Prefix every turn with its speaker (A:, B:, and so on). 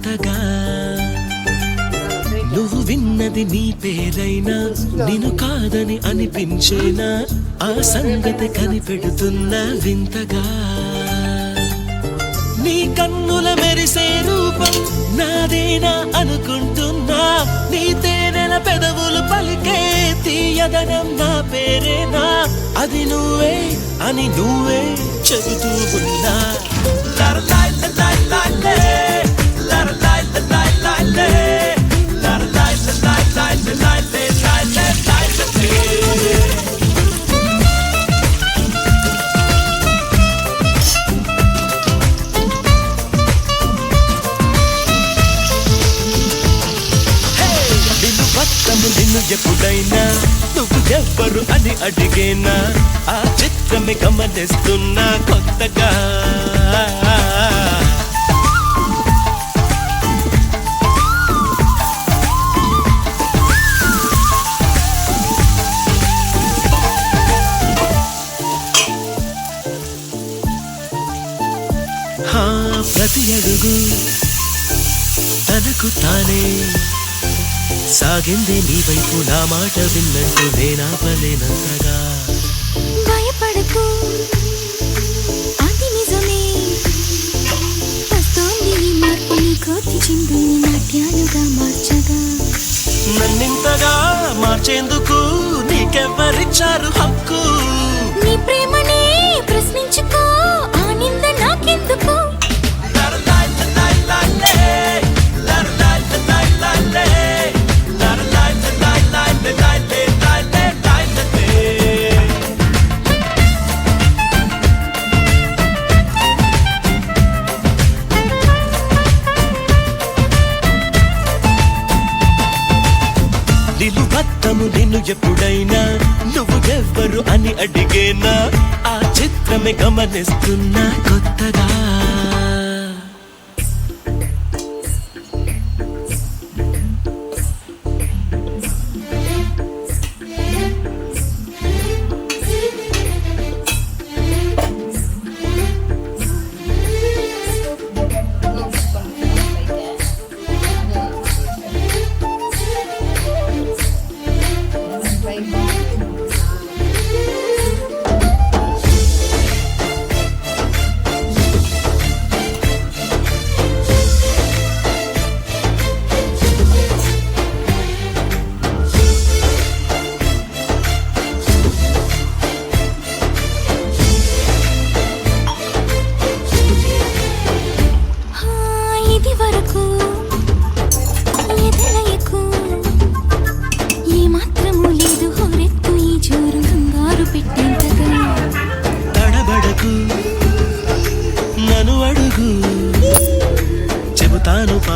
A: కొత్తగా నువ్వు విన్నది నీ పేరైనా నిన్ను కాదని అనిపించేనా ఆ సంగతి కనిపెడుతున్నా వింతగా నీ కన్నుల మెరిసే రూపం నాదేనా అనుకుంటున్నా నీ తేనెల పెదవులు పలికే తీయదనం నా పేరేనా అది నువ్వే అని నువ్వే చెబుతూ ఉన్నా నిన్ను ఎప్పుడైనా నువ్వు ఎవ్వరు అని అడిగేనా ఆ చిత్రమే గమనిస్తున్నా కొత్తగా ప్రతి అడుగు తనకు తానే సాగింది నీ వైపు నా మాట విన్నట్టు నేనాపలేనంతగా
B: భయపడకు అది నిజమే వస్తోంది నీ మార్పు నీ కోతి చిందుని నాట్యాలుగా మార్చగా
A: నన్నింతగా మార్చేందుకు నీకెవ్వరిచ్చారు హక్కు
B: నీ ప్రేమనే ప్రశ్నించుకో ఆ నింద నాకెందుకు
A: నిలువత్తము నిన్ను ఎప్పుడైనా నువ్వు ఎవ్వరు అని అడిగేనా ఆ చిత్రమే గమనిస్తున్నా కొత్తగా నన్ను అడుగు చెబుతాను పాట